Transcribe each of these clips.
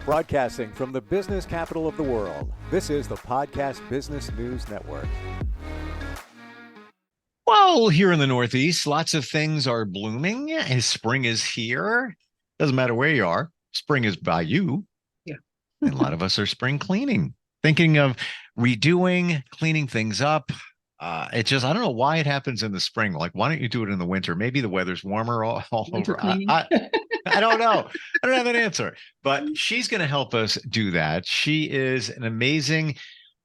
Broadcasting from the business capital of the world, this is the Podcast Business News Network. Well, here in the Northeast, lots of things are blooming. Spring is here. Doesn't matter where you are. Spring is by you. Yeah. And a lot of us are spring cleaning, thinking of redoing, cleaning things up. It just, I don't know why it happens in the spring. Like, why don't you do it in the winter? Maybe the weather's warmer all Winter over. cleaning. I don't know. I don't have an answer, but she's going to help us do that. She is an amazing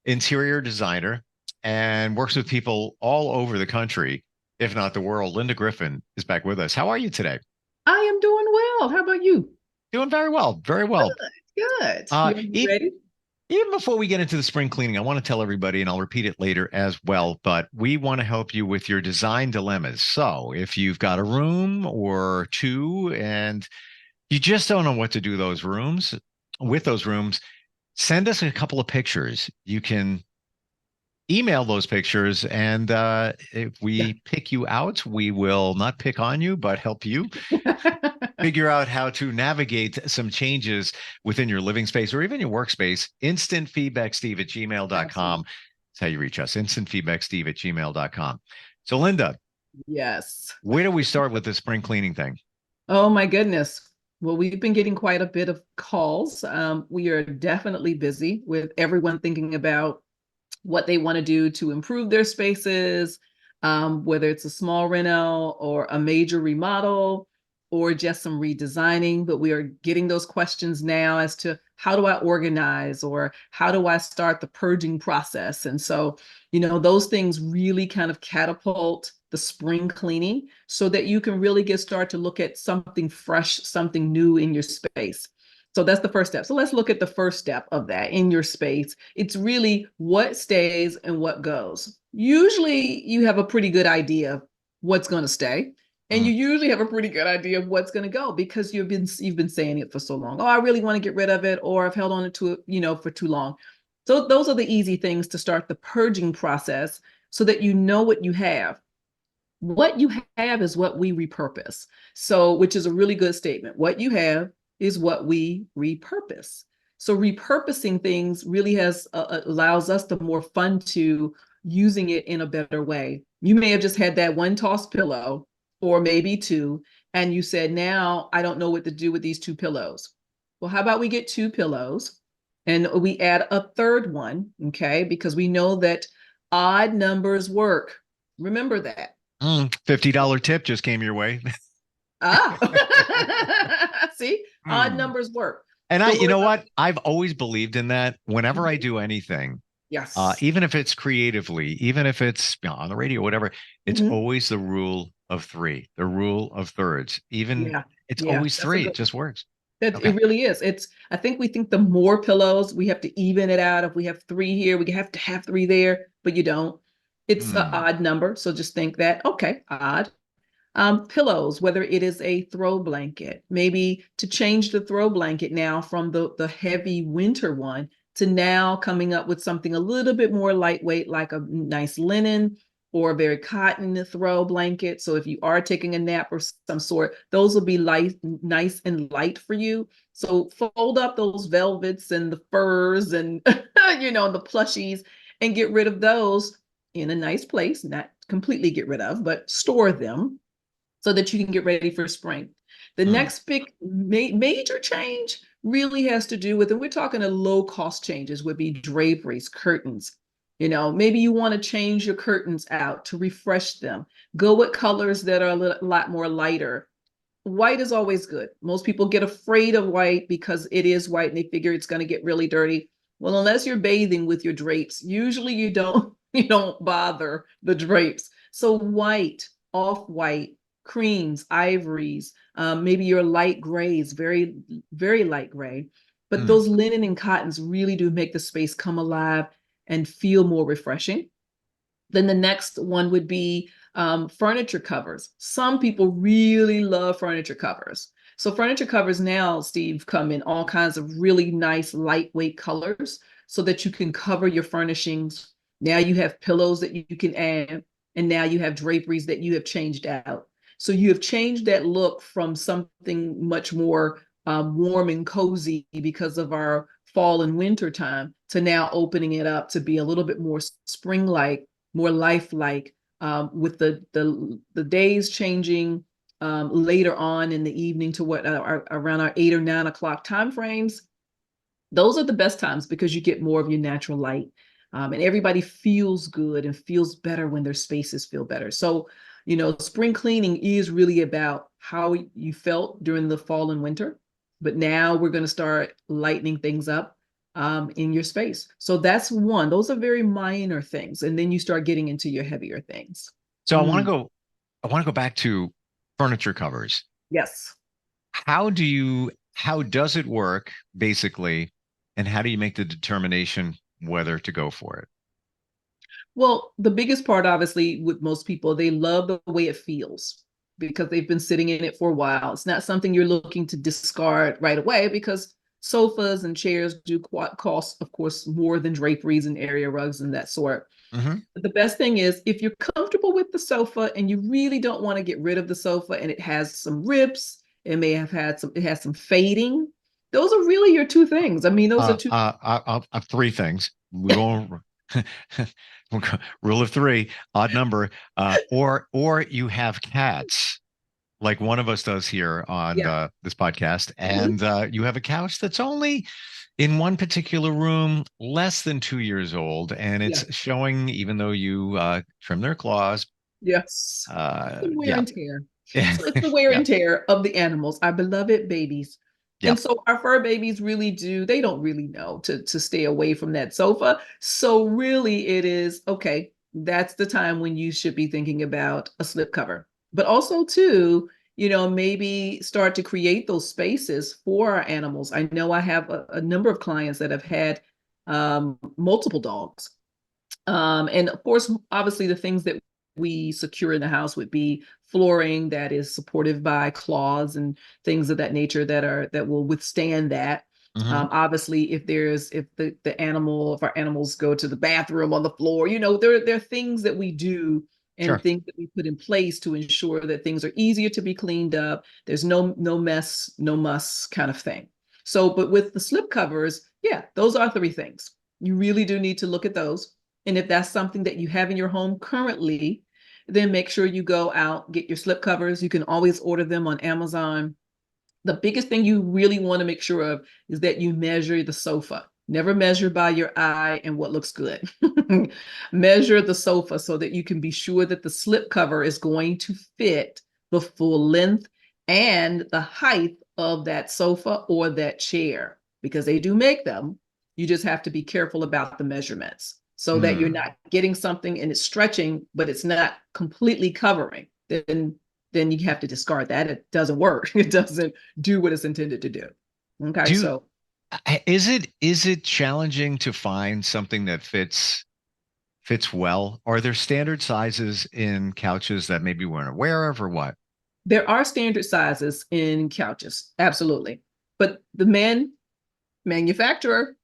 interior designer and works with people all over the country, if not the world. Lynda Griffin is back with us. How are you today? I am doing well. How about you? Doing very well. Very well. Good. You ready? Even before we get into the spring cleaning, I want to tell everybody, and I'll repeat it later as well, but we want to help you with your design dilemmas. So if you've got a room or two and you just don't know what to do with those rooms, send us a couple of pictures. You can email those pictures, and if we pick you out, we will not pick on you, but help you figure out how to navigate some changes within your living space or even your workspace. Instantfeedbacksteve@gmail.com. That's how you reach us. Instantfeedbacksteve@gmail.com. So, Lynda. Yes. Where do we start with the spring cleaning thing? Oh, my goodness. Well, we've been getting quite a bit of calls. We are definitely busy with everyone thinking about what they want to do to improve their spaces, whether it's a small reno or a major remodel or just some redesigning. But we are getting those questions now as to how do I organize or how do I start the purging process? And so, those things really kind of catapult the spring cleaning so that you can really start to look at something fresh, something new in your space. So that's the first step. So let's look at the first step of that in your space. It's really what stays and what goes. Usually you have a pretty good idea of what's going to stay. And you usually have a pretty good idea of what's going to go because you've been saying it for so long. Oh, I really want to get rid of it, or I've held on to it, for too long. So those are the easy things to start the purging process so that you know what you have. What you have is what we repurpose. So, which is a really good statement. What you have is what we repurpose. So repurposing things really allows us the more fun to using it in a better way. You may have just had that one tossed pillow or maybe two, and you said, now I don't know what to do with these two pillows. Well, how about we get two pillows and we add a third one, okay? Because we know that odd numbers work. Remember that. $50 tip just came your way. See, odd numbers work. And so you know what? I've always believed in that whenever I do anything. Yes. Even if it's creatively, even if it's on the radio, whatever, it's always the rule of three, the rule of thirds. It's always three. It just works. It really is. I think we think the more pillows, we have to even it out. If we have three here, we have to have three there, but you don't. It's an odd number. So just think that, okay, odd. Pillows, whether it is a throw blanket, maybe to change the throw blanket now from the heavy winter one to now coming up with something a little bit more lightweight, like a nice linen or a very cotton throw blanket. So if you are taking a nap or some sort, those will be nice and light for you. So fold up those velvets and the furs and, the plushies and get rid of those in a nice place, not completely get rid of, but store them so that you can get ready for spring. The next big major change really has to do with, and we're talking a low cost changes, would be draperies, curtains. Maybe you want to change your curtains out to refresh them. Go with colors that are a lot more lighter. White is always good. Most people get afraid of white because it is white and they figure it's going to get really dirty. Well, unless you're bathing with your drapes, usually you don't bother the drapes. So white, off-white, creams, ivories, maybe your light grays, very, very light gray. But those linen and cottons really do make the space come alive and feel more refreshing. Then the next one would be furniture covers. Some people really love furniture covers. So furniture covers now, Steve, come in all kinds of really nice lightweight colors so that you can cover your furnishings. Now you have pillows that you can add, and now you have draperies that you have changed out. So you have changed that look from something much more warm and cozy because of our fall and winter time, to now opening it up to be a little bit more spring-like, more lifelike, with the days changing later on in the evening to what around our 8 or 9 o'clock time frames. Those are the best times because you get more of your natural light, and everybody feels good and feels better when their spaces feel better. So, spring cleaning is really about how you felt during the fall and winter, but now we're going to start lightening things up in your space. So that's one. Those are very minor things, and then you start getting into your heavier things. So Mm, I want to go back to furniture covers. yes. How does it work basically? And how do you make the determination whether to go for it? Well, the biggest part, obviously, with most people, they love the way it feels because they've been sitting in it for a while. It's not something you're looking to discard right away because sofas and chairs do cost, of course, more than draperies and area rugs and that sort. Hmm. But the best thing is if you're comfortable with the sofa and you really don't want to get rid of the sofa and it has some rips, it has some fading. Those are really your two things. I mean, those are two. Three things. We won't. Rule of three, odd number, or you have cats, like one of us does here on Yeah. this podcast, Mhm. and you have a couch that's only in one particular room less than 2 years old, and Yeah. it's showing, even though you trim their claws. Yes. The wear Yeah, and tear. So it's the wear yeah, and tear of the animals, our beloved babies. yeah. And so our fur babies really they don't really know to stay away from that sofa. So really it is, okay, that's the time when you should be thinking about a slip cover. But also too, maybe start to create those spaces for our animals. I know I have a number of clients that have had multiple dogs. And of course, obviously, the things that we secure in the house would be flooring that is supported by claws and things of that nature that will withstand that. Hmm. Obviously, if our animals go to the bathroom on the floor, there are things that we do and Sure. things that we put in place to ensure that things are easier to be cleaned up. There's no mess, no muss kind of thing. So, but with the slip covers, yeah, those are three things. You really do need to look at those, and if that's something that you have in your home currently, then make sure you go out, get your slip covers. You can always order them on Amazon. The biggest thing you really want to make sure of is that you measure the sofa. Never measure by your eye and what looks good. Measure the sofa so that you can be sure that the slip cover is going to fit the full length and the height of that sofa or that chair, because they do make them. You just have to be careful about the measurements so that you're Hmm. not getting something and it's stretching, but it's not completely covering. Then you have to discard that. It doesn't work. It doesn't do what it's intended to do. Okay, Do so is it challenging to find something that fits well? Are there standard sizes in couches that maybe we weren't aware of, or what? there are standard sizes in couches, absolutely. But the manufacturer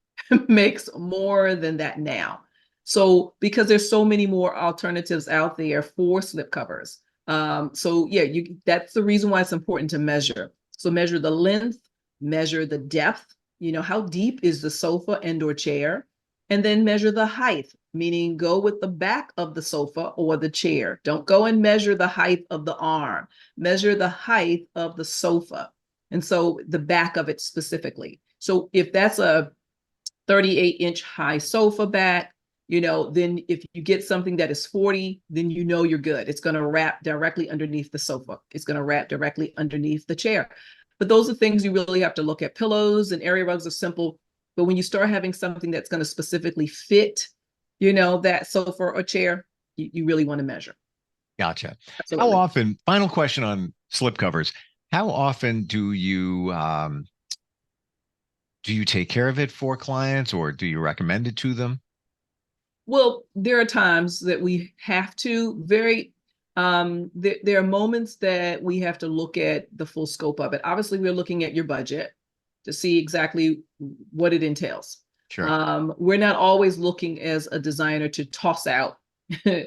makes more than that now. So because there's so many more alternatives out there for slip covers. So yeah, that's the reason why it's important to measure. So measure the length, measure the depth, how deep is the sofa and or chair, and then measure the height, meaning go with the back of the sofa or the chair. Don't go and measure the height of the arm. Measure the height of the sofa. And so the back of it specifically. So if that's a 38-inch high sofa back, then if you get something that is 40, then you're good. It's going to wrap directly underneath the sofa. It's going to wrap directly underneath the chair. But those are things you really have to look at. Pillows and area rugs are simple. But when you start having something that's going to specifically fit, that sofa or chair, you really want to measure. Gotcha. How Absolutely. often, final question on slip covers. How often do you take care of it for clients, or do you recommend it to them? Well, there are times that we have to there are moments that we have to look at the full scope of it. Obviously, we're looking at your budget to see exactly what it entails. Sure. We're not always looking as a designer to toss out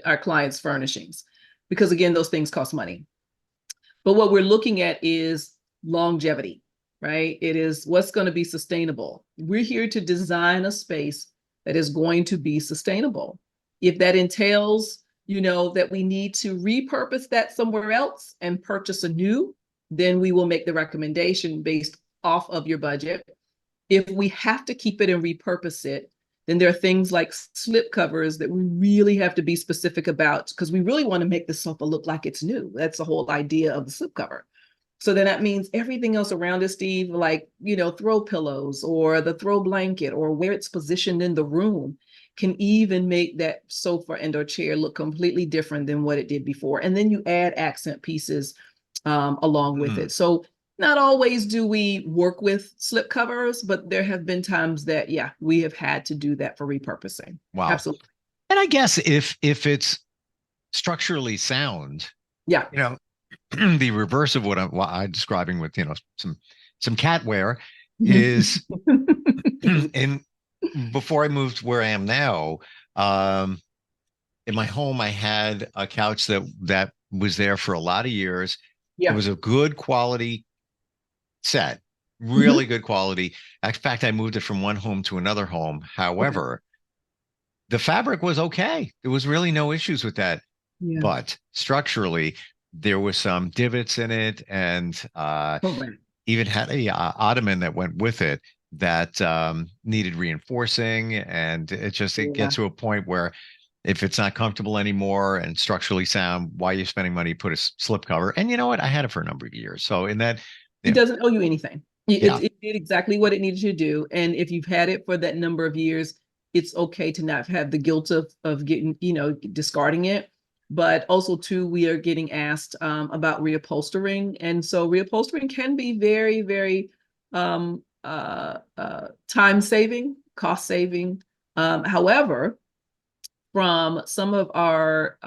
our clients' furnishings because again, those things cost money. But what we're looking at is longevity. right? It is what's going to be sustainable. We're here to design a space that is going to be sustainable. If that entails, that we need to repurpose that somewhere else and purchase a new, then we will make the recommendation based off of your budget. If we have to keep it and repurpose it, then there are things like slip covers that we really have to be specific about, because we really want to make the sofa look like it's new. That's the whole idea of the slip cover. So then that means everything else around it, Steve, like, throw pillows or the throw blanket or where it's positioned in the room can even make that sofa and or chair look completely different than what it did before. And then you add accent pieces along with it. So not always do we work with slip covers, but there have been times that, yeah, we have had to do that for repurposing. Wow. Absolutely. And I guess if it's structurally sound, yeah, the reverse of what I'm describing with, some catware is in before I moved where I am now, in my home, I had a couch that was there for a lot of years. Yeah. It was a good quality set, really good quality. In fact, I moved it from one home to another home. However, the fabric was okay. There was really no issues with that. Yeah. But structurally, there was some divots in it, and even had a ottoman that went with it that needed reinforcing. And it gets to a point where if it's not comfortable anymore and structurally sound, why are you spending money to put a slip cover? And you know what? I had it for a number of years. So in that, it doesn't owe you anything. It did exactly what it needed to do. And if you've had it for that number of years, it's okay to not have the guilt of getting, discarding it. But also too, we are getting asked about reupholstering. And so reupholstering can be very, very time saving, cost saving. However, from some of our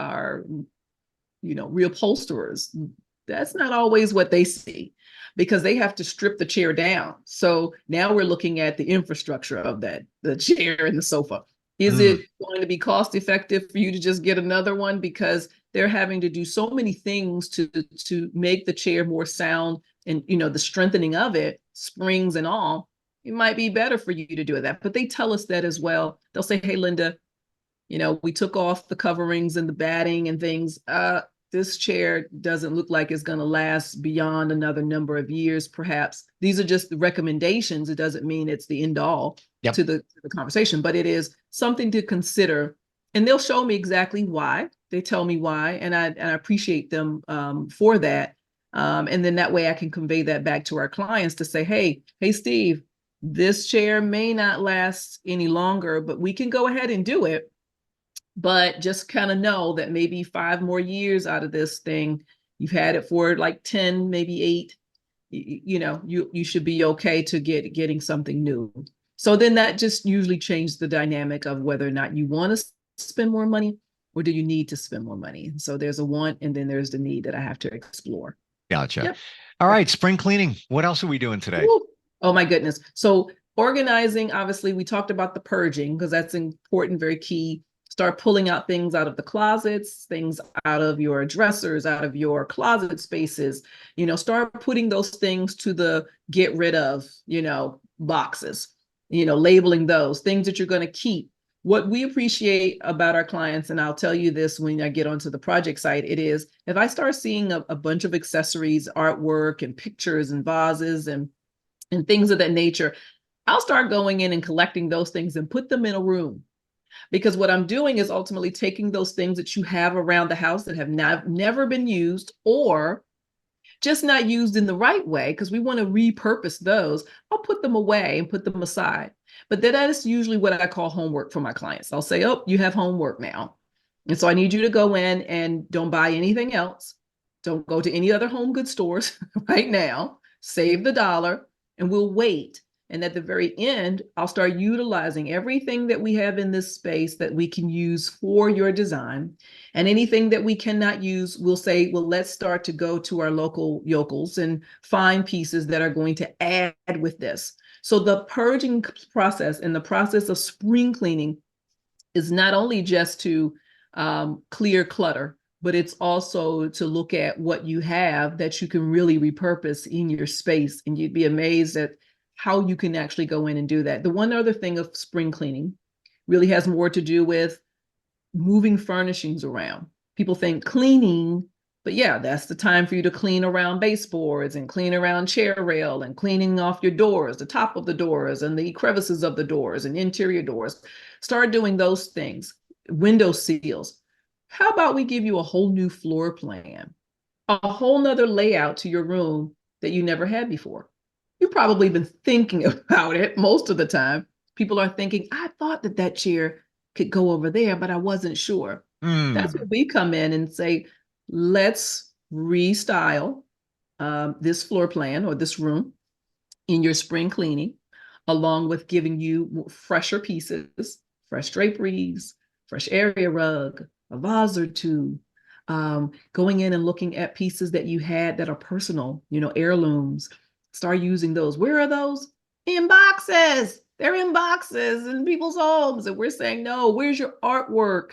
reupholsterers, that's not always what they see, because they have to strip the chair down. So now we're looking at the infrastructure of that, the chair and the sofa. Is it going to be cost effective for you to just get another one? Because they're having to do so many things to make the chair more sound, and the strengthening of it, springs and all. It might be better for you to do that. But they tell us that as well. They'll say, hey, Lynda, we took off the coverings and the batting and things. This chair doesn't look like it's going to last beyond another number of years, perhaps. These are just the recommendations. It doesn't mean it's the end all to the conversation, but it is something to consider. And they'll show me exactly why. They tell me why, and I appreciate them for that. And then that way I can convey that back to our clients to say, hey, Steve, this chair may not last any longer, but we can go ahead and do it. But just kind of know that maybe 5 more years out of this thing, you've had it for like 10, maybe 8, you should be okay to getting something new. So then that just usually changes the dynamic of whether or not you want to spend more money, or do you need to spend more money? So there's a want, and then there's the need that I have to explore. Gotcha. Yep. All right. Spring cleaning. What else are we doing today? Ooh. Oh my goodness. So organizing, obviously we talked about the purging, because that's important, very key. Start pulling out things out of the closets, things out of your dressers, out of your closet spaces, start putting those things to the get rid of, boxes, labeling those things that you're going to keep. What we appreciate about our clients, and I'll tell you this when I get onto the project site, it is if I start seeing a bunch of accessories, artwork and pictures and vases and things of that nature, I'll start going in and collecting those things and put them in a room. Because what I'm doing is ultimately taking those things that you have around the house that have never been used, or just not used in the right way, because we want to repurpose those. I'll put them away and put them aside. But that is usually what I call homework for my clients. I'll say, oh, you have homework now. And so I need you to go in and don't buy anything else. Don't go to any other home goods stores right now. Save the $1, and we'll wait. And at the very end, I'll start utilizing everything that we have in this space that we can use for your design. And anything that we cannot use, we'll say, well, let's start to go to our local yokels and find pieces that are going to add with this. So the purging process and the process of spring cleaning is not only just to clear clutter, but it's also to look at what you have that you can really repurpose in your space. And you'd be amazed at how you can actually go in and do that. The one other thing of spring cleaning really has more to do with moving furnishings around. People think cleaning, but yeah, that's the time for you to clean around baseboards and clean around chair rail and cleaning off your doors, the top of the doors and the crevices of the doors and interior doors. Start doing those things. Window seals. How about we give you a whole new floor plan, a whole nother layout to your room that you never had before? You've probably been thinking about it most of the time. People are thinking, I thought that that chair could go over there, but I wasn't sure. That's where we come in and say, let's restyle this floor plan or this room in your spring cleaning, along with giving you fresher pieces, fresh draperies, fresh area rug, a vase or two, going in and looking at pieces that you had that are personal, heirlooms. Start using those. Where are those? In boxes. They're in boxes in people's homes. And we're saying, no, where's your artwork?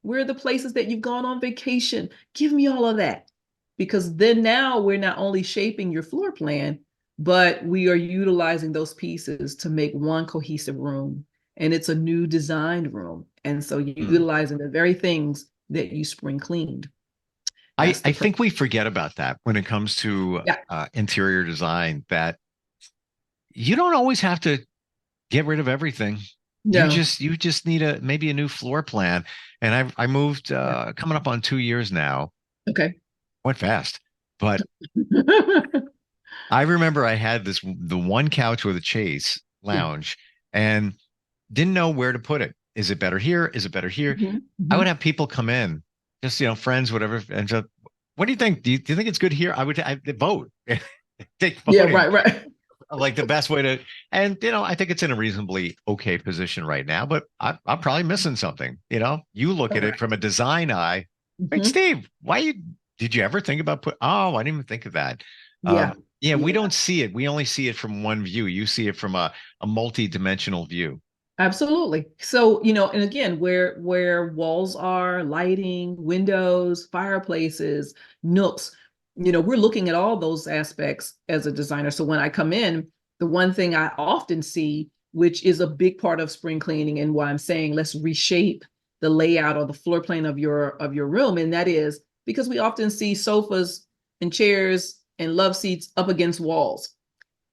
Where are the places that you've gone on vacation? Give me all of that. Because then now we're not only shaping your floor plan, but we are utilizing those pieces to make one cohesive room. And it's a new designed room. And so you're utilizing the very things that you spring cleaned. I think we forget about that when it comes to interior design, that you don't always have to get rid of everything. No. You just need maybe a new floor plan. And I moved coming up on 2 years now. Okay. Went fast. But I remember I had the one couch with a chase lounge and didn't know where to put it. Is it better here? Is it better here? I would have people come in, just, friends, whatever. And just, what do you think? Do you think it's good here? I'd vote. Take voting. Yeah, right. Like the best way to, and I think it's in a reasonably okay position right now, but I'm probably missing something. You look at it from a design eye. Wait, Steve, did you ever think about I didn't even think of that. Yeah. We don't see it. We only see it from one view. You see it from a multi-dimensional view. Absolutely. So, and again, where walls are, lighting, windows, fireplaces, nooks, we're looking at all those aspects as a designer. So when I come in, the one thing I often see, which is a big part of spring cleaning and why I'm saying let's reshape the layout or the floor plan of your room. And that is because we often see sofas and chairs and love seats up against walls.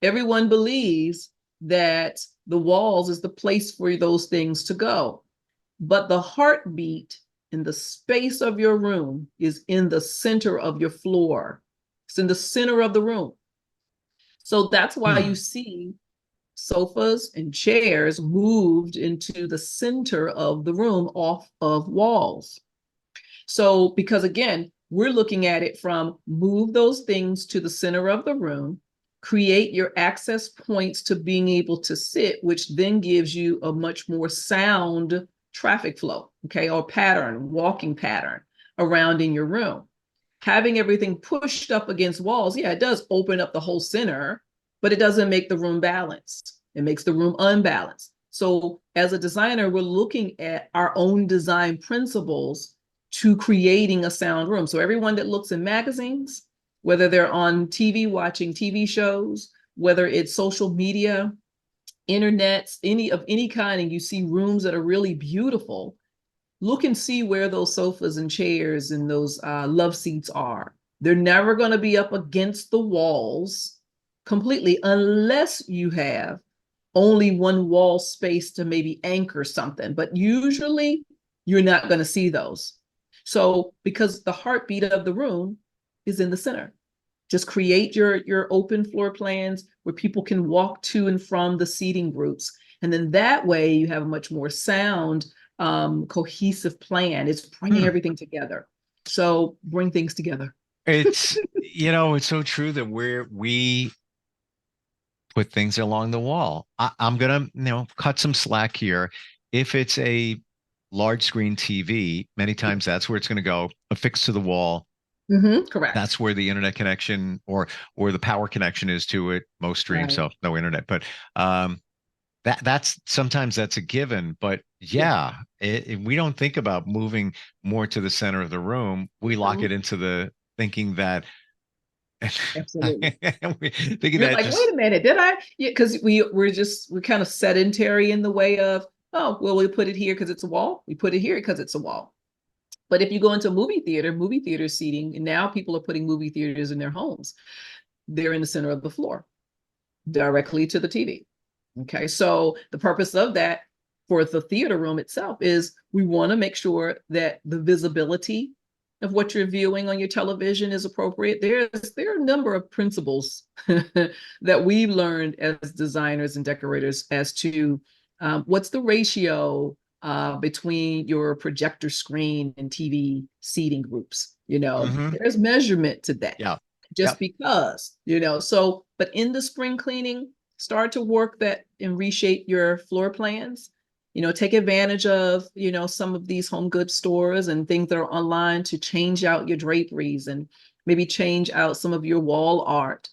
Everyone believes that the walls is the place for those things to go. But the heartbeat in the space of your room is in the center of your floor. It's in the center of the room. So that's why you see sofas and chairs moved into the center of the room off of walls. So, because again, we're looking at it from move those things to the center of the room, create your access points to being able to sit, which then gives you a much more sound traffic flow, or walking pattern around in your room. Having everything pushed up against walls, it does open up the whole center, but it doesn't make the room balanced. It makes the room unbalanced. So as a designer, we're looking at our own design principles to creating a sound room. So everyone that looks in magazines, whether they're on TV watching TV shows, whether it's social media, internet, any kind, and you see rooms that are really beautiful, look and see where those sofas and chairs and those love seats are. They're never going to be up against the walls completely unless you have only one wall space to maybe anchor something. But usually you're not going to see those. So because the heartbeat of the room is in the center. Just create your open floor plans where people can walk to and from the seating groups. And then that way you have a much more sound, cohesive plan. It's bringing everything together. So bring things together. It's, it's so true that we put things along the wall. I'm going to, cut some slack here. If it's a large screen TV, many times that's where it's going to go, affixed to the wall. Correct. That's where the internet connection or the power connection is to it. Most streams, so no internet. But that's sometimes that's a given, but yeah, we don't think about moving more to the center of the room. We lock it into the thinking that Absolutely. thinking You're that like, wait a minute, did I? Yeah, because we're kind of sedentary in the way of, oh, well, we put it here because it's a wall. We put it here because it's a wall. But if you go into movie theater seating, and now people are putting movie theaters in their homes, they're in the center of the floor, directly to the TV. Okay, so the purpose of that for the theater room itself is we want to make sure that the visibility of what you're viewing on your television is appropriate. There are a number of principles that we learned as designers and decorators as to what's the ratio between your projector screen and TV seating groups. There's measurement to that. Yeah. Just because, so, but in the spring cleaning, start to work that and reshape your floor plans. Take advantage of, some of these home goods stores and things that are online to change out your draperies and maybe change out some of your wall art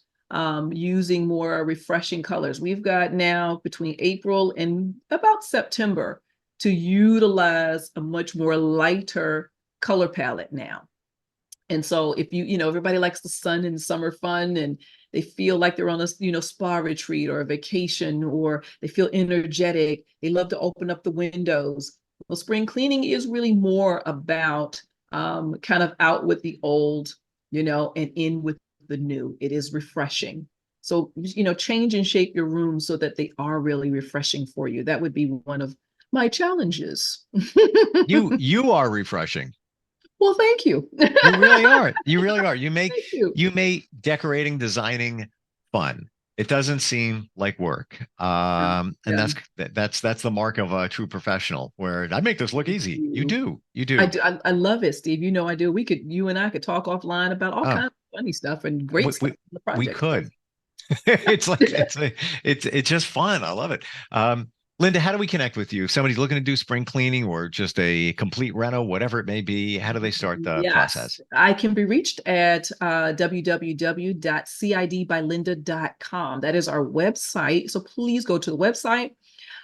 using more refreshing colors. We've got now between April and about September to utilize a much more lighter color palette now. And so if everybody likes the sun and summer fun and they feel like they're on a, spa retreat or a vacation, or they feel energetic, they love to open up the windows. Well, spring cleaning is really more about kind of out with the old, and in with the new. It is refreshing. So, change and shape your room so that they are really refreshing for you. That would be one of my challenges. You are refreshing. Well, thank you. You really are. You really are. You you make decorating, designing fun. It doesn't seem like work. And that's the mark of a true professional, where I make this look easy. You do. I love it, Steve. I do. You and I could talk offline about all kinds of funny stuff and great stuff in the project. We could. It's just fun. I love it. Lynda, how do we connect with you? If somebody's looking to do spring cleaning or just a complete reno, whatever it may be, how do they start the process? I can be reached at www.cidbylynda.com. That is our website. So please go to the website.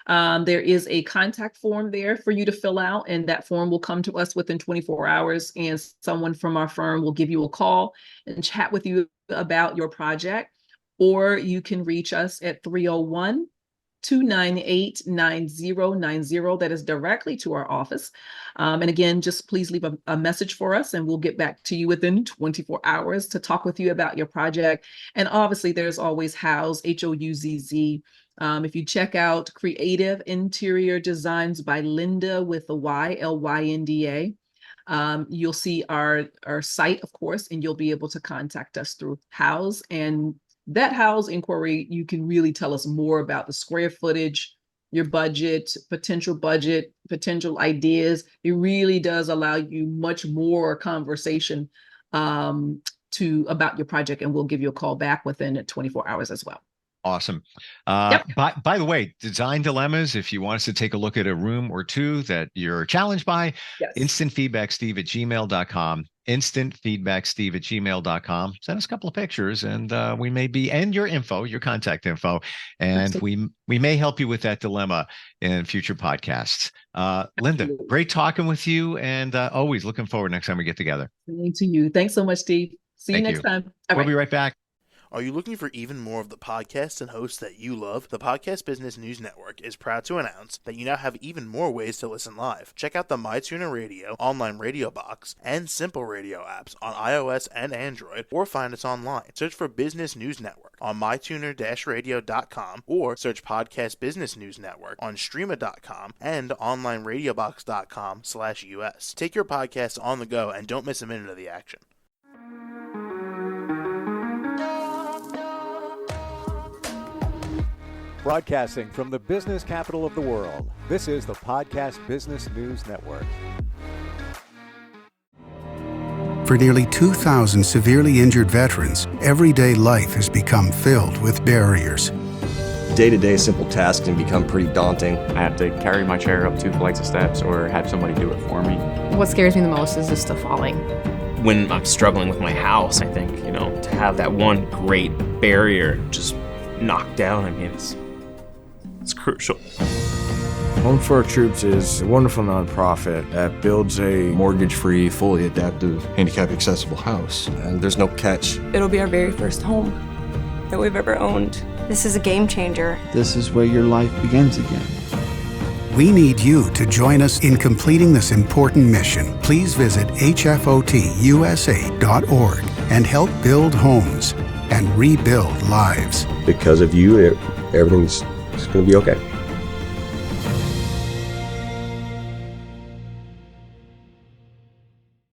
There is a contact form there for you to fill out, and that form will come to us within 24 hours, and someone from our firm will give you a call and chat with you about your project. Or you can reach us at 301-298-9090. That is directly to our office. And again, just please leave a message for us and we'll get back to you within 24 hours to talk with you about your project. And obviously there's always Houzz, Houzz. If you check out Creative Interior Designs by Lynda with a Y, Lynda, you'll see our site, of course, and you'll be able to contact us through Houzz. And that Houzz inquiry, you can really tell us more about the square footage, your budget, potential ideas. It really does allow you much more conversation about your project, and we'll give you a call back within 24 hours as well. Awesome. By the way, design dilemmas, if you want us to take a look at a room or two that you're challenged by, yes. instantfeedbacksteve@gmail.com. instantfeedbacksteve@gmail.com. Send us a couple of pictures and we may be, and your info, your contact info, and we may help you with that dilemma in future podcasts. Lynda, great talking with you, and always looking forward next time we get together. Same to you. Thanks so much, Steve. See you next time. We'll be right back. Are you looking for even more of the podcasts and hosts that you love? The Podcast Business News Network is proud to announce that you now have even more ways to listen live. Check out the MyTuner Radio, online radio box, and Simple Radio apps on iOS and Android, or find us online. Search for Business News Network on mytuner-radio.com, or search Podcast Business News Network on streama.com and onlineradiobox.com/US. Take your podcast on the go and don't miss a minute of the action. Broadcasting from the business capital of the world, this is the Podcast Business News Network. For nearly 2,000 severely injured veterans, everyday life has become filled with barriers. Day-to-day simple tasks can become pretty daunting. I have to carry my chair up 2 flights of steps or have somebody do it for me. What scares me the most is just the falling. When I'm struggling with my house, I think, to have that one great barrier just knocked down, It's crucial. Home for Our Troops is a wonderful nonprofit that builds a mortgage-free, fully adaptive, handicap-accessible house. And there's no catch. It'll be our very first home that we've ever owned. This is a game changer. This is where your life begins again. We need you to join us in completing this important mission. Please visit hfotusa.org and help build homes and rebuild lives. Because of you, everything's going to be okay.